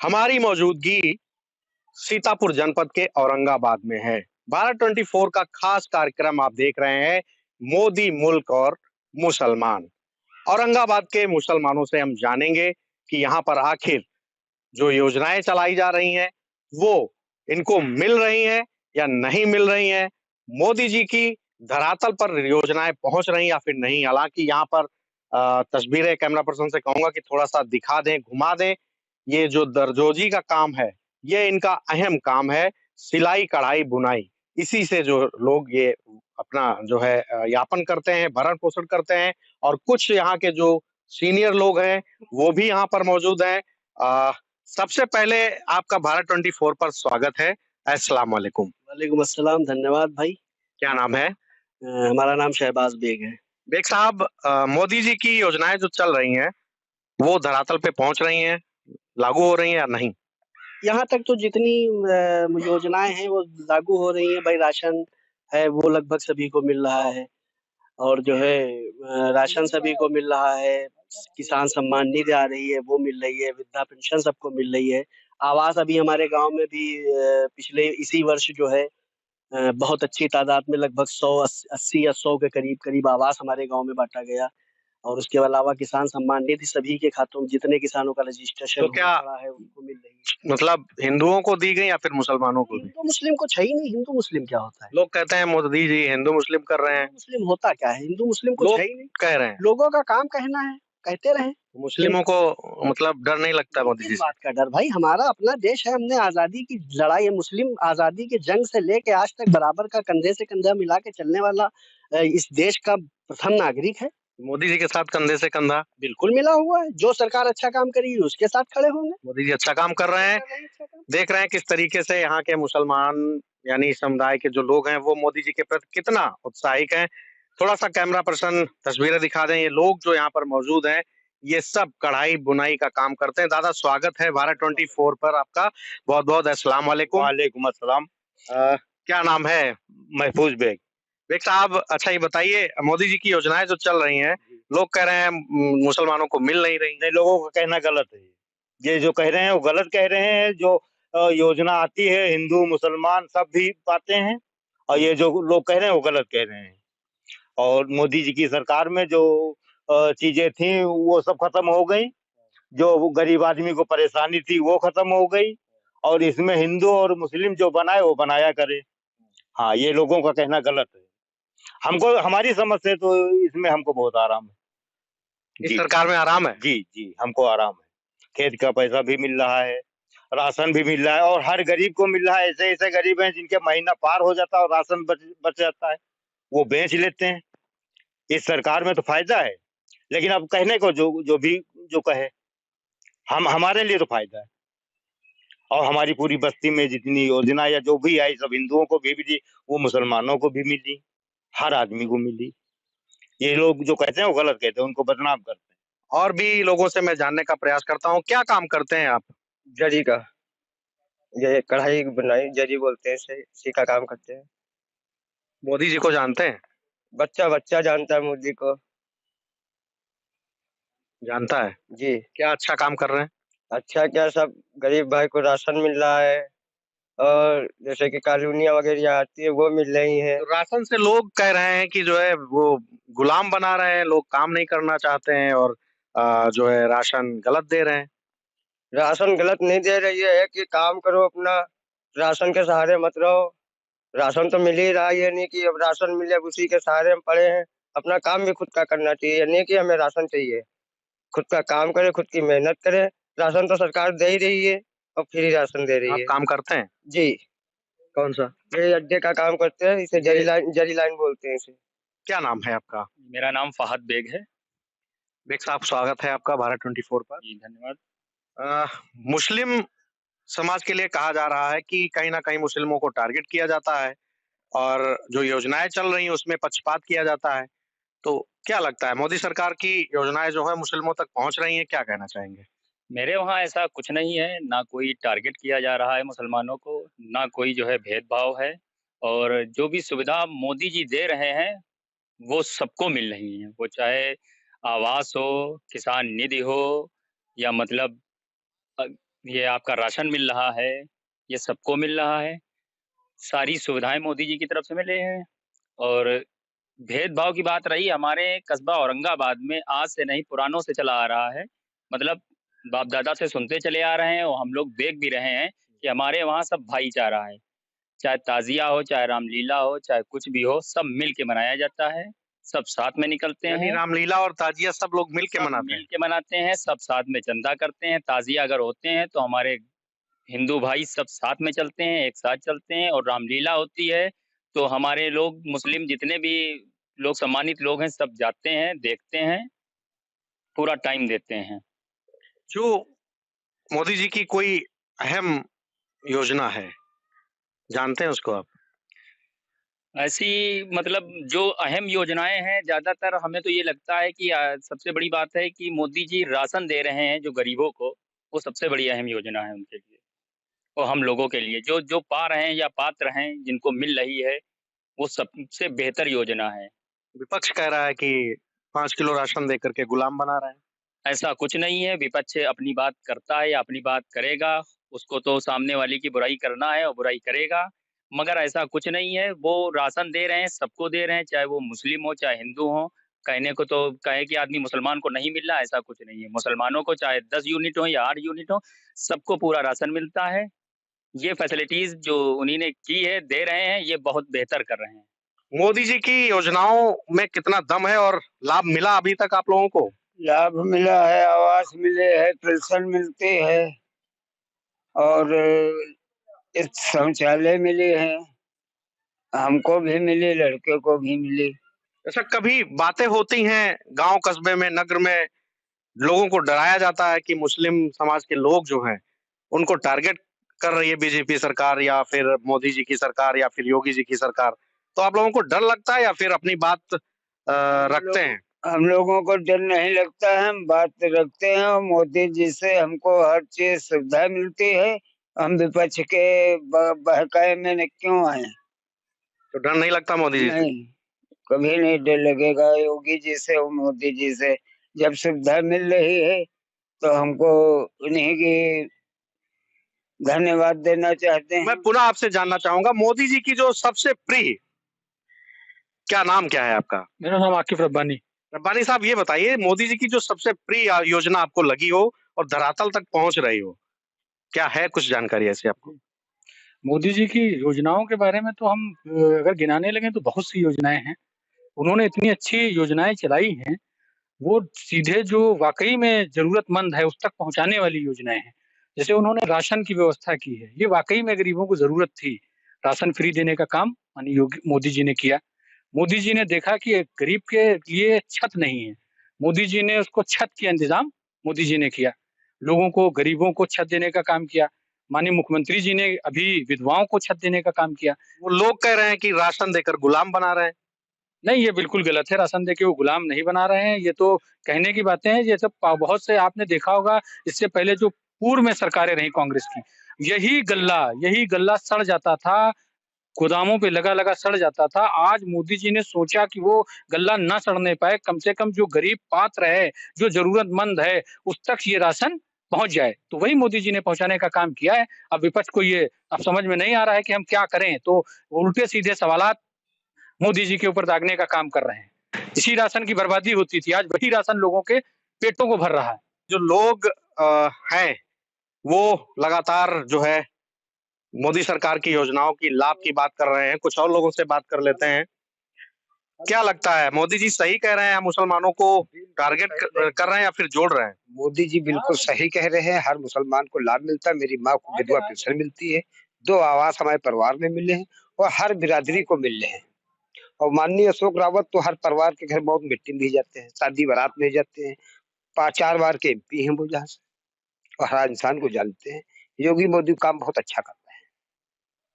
हमारी मौजूदगी सीतापुर जनपद के औरंगाबाद में है। भारत 24 का खास कार्यक्रम आप देख रहे हैं, मोदी मुल्क और मुसलमान। औरंगाबाद के मुसलमानों से हम जानेंगे कि यहाँ पर आखिर जो योजनाएं चलाई जा रही हैं, वो इनको मिल रही हैं या नहीं मिल रही हैं। मोदी जी की धरातल पर योजनाएं पहुंच रही या फिर नहीं। हालांकि यहाँ पर तस्वीरें कैमरा पर्सन से कहूंगा कि थोड़ा सा दिखा दें, घुमा दें। ये जो दर्जोजी का काम है, ये इनका अहम काम है। सिलाई कढ़ाई बुनाई, इसी से जो लोग ये अपना जो है यापन करते हैं, भरण पोषण करते हैं। और कुछ यहाँ के जो सीनियर लोग हैं, वो भी यहाँ पर मौजूद हैं। अ, सबसे पहले आपका भारत 24 पर स्वागत है। अस्सलाम वालेकुम। वालेकुम अस्सलाम, धन्यवाद भाई। क्या नाम है? हमारा नाम शहबाज बेग है। बेग साहब, मोदी जी की योजनाएं जो चल रही हैं, वो धरातल पे पहुंच रही हैं, लागू हो रही हैं या नहीं? यहाँ तक तो जितनी योजनाएँ हैं वो लागू हो रही हैं। भाई राशन है वो लगभग सभी को मिल रहा है और जो है राशन सभी को मिल रहा है। किसान सम्मान निधि आ रही है वो मिल रही है, वृद्धा पेंशन सबको मिल रही है। आवास अभी हमारे गाँव में भी पिछले इसी वर्ष जो है बहुत अच्छी तादाद में लगभग 80 या 100 के करीब आवास हमारे गाँव में बाँटा गया। और उसके अलावा किसान सम्मान निधि सभी के खातों में जितने किसानों का रजिस्ट्रेशन तो हो क्या पड़ा है उनको मिल रही है। मतलब हिंदुओं को दी गई या फिर मुसलमानों को दी? हिंदू मुस्लिम कुछ है ही नहीं, हिंदू मुस्लिम क्या होता है? लोग कहते हैं मोदी जी हिंदू मुस्लिम कर रहे हैं। हिंदू मुस्लिम होता क्या है? हिंदू मुस्लिम कुछ लोग है ही नहीं। कह रहे हैं। लोगों का काम कहना है, कहते रहें। मुस्लिमों को मतलब डर नहीं लगता मोदी किस जी से? बात का डर भाई? हमारा अपना देश है, हमने आज़ादी की लड़ाई है, मुस्लिम आज़ादी की जंग से लेके आज तक बराबर का कंधे से कंधा मिला के चलने वाला इस देश का प्रथम नागरिक है। मोदी जी के साथ कंधे से कंधा। बिल्कुल मिला हुआ है, जो सरकार अच्छा काम करेगी उसके साथ खड़े होंगे। मोदी जी अच्छा काम कर रहे हैं। कर रहे हैं अच्छा काम। देख रहे हैं किस तरीके से यहाँ के मुसलमान यानी समुदाय के जो लोग हैं, वो मोदी जी के प्रति कितना उत्साहित हैं। थोड़ा सा कैमरा पर्सन तस्वीरें दिखा दें। ये लोग जो यहाँ पर मौजूद हैं, ये सब कढ़ाई बुनाई का काम करते हैं। दादा, स्वागत है भारत 24 पर आपका। बहुत बहुत अस्सलाम वालेकुम। वालेकुम अस्सलाम। क्या नाम है? महफूज बेग। बेग साहब, अच्छा ये बताइए, मोदी जी की योजनाएं जो चल रही हैं, लोग कह रहे हैं मुसलमानों को मिल नहीं रही। नहीं, लोगों का कहना गलत है। ये जो कह रहे हैं वो गलत कह रहे हैं। जो योजना आती है हिंदू मुसलमान सब भी पाते हैं, और ये जो लोग कह रहे हैं वो गलत कह रहे हैं। और मोदी जी की सरकार में जो चीजें थी वो सब खत्म हो गई। जो वो गरीब आदमी को परेशानी थी वो खत्म हो गई। और इसमें हिंदू और मुस्लिम जो बनाए वो बनाया करे। हाँ, ये लोगों का कहना गलत है। हमको हमारी समझ से तो इसमें हमको बहुत आराम है। इस जी, सरकार में आराम है। जी, जी, हमको आराम है। खेत का पैसा भी मिल रहा है, राशन भी मिल रहा है, और हर गरीब को मिल रहा है। ऐसे-ऐसे गरीब हैं जिनके महीना पार हो जाता है और राशन बच बच जाता है, वो बेच लेते हैं। इस सरकार में तो फ़ायदा है, लेकिन अब कहने को जो जो भी जो कहे, हम हमारे लिए तो फ़ायदा है। और हमारी पूरी बस्ती में जितनी योजना या जो भी आई सब हिंदुओं को भी मिली, वो मुसलमानों को भी मिली, हर आदमी को मिली। ये लोग जो कहते हैं वो गलत कहते हैं, उनको बदनाम करते हैं। और भी लोगों से मैं जानने का प्रयास करता हूँ। क्या काम करते हैं आप? जरी का, ये कढ़ाई बुनाई जरी बोलते हैं इसे, इसी का काम करते हैं। मोदी जी को जानते हैं? बच्चा जानता है मोदी को। जानता है। जी। क्या अच्छा काम कर रहे हैं? अच्छा क्या, सब गरीब भाई को राशन मिल रहा है, और जैसे कि कॉलोनियाँ वगैरह यहाँ आती है वो मिल रही हैं। तो राशन से लोग कह रहे हैं कि जो है वो गुलाम बना रहे हैं, लोग काम नहीं करना चाहते हैं और जो है राशन गलत दे रहे हैं। राशन गलत नहीं दे रही है कि काम करो अपना, राशन के सहारे मत रहो। राशन तो मिल ही रहा है, ये नहीं कि अब राशन मिले उसी के सहारे हम पड़े हैं। अपना काम भी खुद का करना चाहिए, ये नहीं कि हमें राशन चाहिए। खुद का काम करें, खुद की मेहनत करें। राशन तो सरकार दे ही रही है और फ्री राशन दे रही आप है। काम करते हैं? जी। कौन सा? ये अड्डे का काम करते हैं, इसे जरी लाइन बोलते हैं इसे। क्या नाम है आपका? मेरा नाम फ़हद बेग है। बेग साहब, स्वागत है आपका भारत 24 पर। जी, धन्यवाद। अ, मुस्लिम समाज के लिए कहा जा रहा है कि कहीं न कहीं मुस्लिमों को टारगेट किया जाता है और जो योजनाएँ चल रही हैं उसमें पक्षपात किया जाता है। तो क्या लगता है, मोदी सरकार की योजनाएँ जो है मुस्लिमों तक पहुँच रही हैं? क्या कहना चाहेंगे? मेरे वहाँ ऐसा कुछ नहीं है, ना कोई टारगेट किया जा रहा है मुसलमानों को, ना कोई जो है भेदभाव है, और जो भी सुविधा मोदी जी दे रहे हैं, वो सबको मिल रही हैं। वो चाहे आवास हो, किसान निधि हो, या मतलब अ, ये आपका राशन मिल रहा है, ये सबको मिल रहा है। सारी सुविधाएँ मोदी जी की तरफ से मिले हैं और भेदभाव की बात रही हमारे कस्बा औरंगाबाद में आज से नहीं पुरानों से चला आ रहा है। मतलब बाप-दादा से सुनते चले आ रहे हैं और हम लोग देख भी रहे हैं कि हमारे वहाँ सब भाईचारा है। चाहे ताज़िया हो, चाहे रामलीला हो, चाहे कुछ भी हो, सब मिल के मनाया जाता है। सब साथ में निकलते यानी हैं, रामलीला और ताजिया सब लोग मिल के सब मनाते मिल हैं। के मनाते हैं, सब साथ में चंदा करते हैं। ताज़िया अगर होते हैं तो हमारे हिंदू भाई सब साथ में चलते हैं, एक साथ चलते हैं और रामलीला होती है, तो हमारे लोग मुस्लिम जितने भी लोग सम्मानित लोग हैं, सब जाते हैं, देखते हैं, पूरा टाइम देते हैं। जो मोदी जी की कोई अहम योजना है, जानते हैं उसको आप? ऐसी मतलब जो अहम योजनाएँ हैं, ज़्यादातर हमें तो ये लगता है कि सबसे बड़ी बात है कि मोदी जी राशन दे रहे हैं जो गरीबों को, वो सबसे बड़ी अहम योजना है उनके लिए और हम लोगों के लिए। जो जो पा रहे हैं या पात्र हैं, जिनको मिल रही है, वो सबसे बेहतर योजना है। विपक्ष कह रहा है कि 5 किलो राशन देकर के गुलाम बना रहे हैं। ऐसा कुछ नहीं है, विपक्ष अपनी बात करता है या अपनी बात करेगा, उसको तो सामने वाले की बुराई करना है और बुराई करेगा, मगर ऐसा कुछ नहीं है, वो राशन दे रहे हैं, सबको दे रहे हैं, चाहे वो मुस्लिम हो, चाहे हिंदू हो। कहने को तो कहे कि आदमी मुसलमान को नहीं मिल रहा, ऐसा कुछ नहीं है। मुसलमानों को चाहे 10 यूनिट हो या 8 यूनिट हो, सबको पूरा राशन मिलता है। ये फैसिलिटीज़ जो उन्हीं ने की है, दे रहे हैं, ये बहुत बेहतर कर रहे हैं। मोदी जी की योजनाओं में कितना दम है और लाभ मिला अभी तक आप लोगों को? लाभ मिला है, आवास मिले है, पेंशन मिलती है और इस शौचालय मिले हैं, हमको भी मिली, लड़के को भी मिली। ऐसा कभी बातें होती हैं गांव कस्बे में, नगर में, लोगों को डराया जाता है कि मुस्लिम समाज के लोग जो हैं, उनको टारगेट कर रही है बीजेपी सरकार या फिर मोदी जी की सरकार या फिर योगी जी की सरकार। तो आप लोगों को डर लगता है या फिर अपनी बात रखते हैं? हम लोगों को डर नहीं लगता है, हम बात रखते हैं और मोदी जी से हमको हर चीज सुविधा मिलती है। हम विपक्ष के बहकाए में न क्यों आए? तो डर नहीं लगता मोदी जी से? नहीं, कभी नहीं डर लगेगा योगी जी से और मोदी जी से। जब सुविधा मिल रही है तो हमको उन्हीं की धन्यवाद देना चाहते मैं हैं। पुनः आपसे जानना चाहूंगा, मोदी जी की जो सबसे प्रिय, क्या नाम क्या है आपका? मेरा नाम आकिफ रब्बानी। रब्बानी साहब, ये बताइए, मोदी जी की जो सबसे प्रिय योजना आपको लगी हो और धरातल तक पहुंच रही हो, क्या है? कुछ जानकारी ऐसी आपको? मोदी जी की योजनाओं के बारे में तो हम अगर गिनाने लगे तो बहुत सी योजनाएँ हैं। उन्होंने इतनी अच्छी योजनाएँ चलाई हैं, वो सीधे जो वाक़ई में ज़रूरतमंद है उस तक पहुँचाने वाली योजनाएँ हैं। जैसे उन्होंने राशन की व्यवस्था की है, ये वाक़ई में गरीबों को ज़रूरत थी। राशन फ्री देने का काम माननीय योगी मोदी जी ने किया। मोदी जी ने देखा कि एक गरीब के लिए छत नहीं है, मोदी जी ने उसको छत का इंतज़ाम मोदी जी ने किया। लोगों को, गरीबों को छत देने का काम किया। माननीय मुख्यमंत्री जी ने अभी विधवाओं को छत देने का काम किया। वो लोग कह रहे हैं कि राशन देकर गुलाम बना रहे हैं। नहीं, ये बिल्कुल गलत है, राशन देके वो गुलाम नहीं बना रहे हैं, ये तो कहने की बातें हैं। ये सब बहुत से आपने देखा होगा, इससे पहले जो पूर्व में सरकारें रहीं कांग्रेस की, यही गल्ला सड़ जाता था, गोदामों पे लगा-लगा सड़ जाता था। आज मोदी जी ने सोचा कि वो गल्ला ना सड़ने पाए, कम से कम जो गरीब पात्र है, जो ज़रूरतमंद है, उस तक ये राशन पहुँच जाए। तो वही मोदी जी ने पहुँचाने का काम किया है। अब विपक्ष को ये अब समझ में नहीं आ रहा है कि हम क्या करें, तो उल्टे-सीधे सवालात मोदी जी के ऊपर दागने का काम कर रहे हैं। इसी राशन की बर्बादी होती थी, आज वही राशन लोगों के पेटों को भर रहा है। जो लोग हैं, वो लगातार जो है मोदी सरकार की योजनाओं की लाभ की बात कर रहे हैं। कुछ और लोगों से बात कर लेते हैं। क्या लगता है, मोदी जी सही कह रहे हैं, मुसलमानों को टारगेट कर रहे हैं या फिर जोड़ रहे हैं? मोदी जी बिल्कुल सही कह रहे हैं, हर मुसलमान को लाभ मिलता है। मेरी माँ को विधवा पेंशन मिलती है, 2 आवास हमारे परिवार में मिले हैं और हर बिरादरी को मिल रहे हैं। और माननीय अशोक रावत तो हर परिवार के घर बहुत मिट्टी में भी जाते हैं, शादी बारात में जाते हैं। 5-4 बार के एमपी हैं वो यहाँ से और हर इंसान को जानते हैं। योगी मोदी काम बहुत अच्छा कर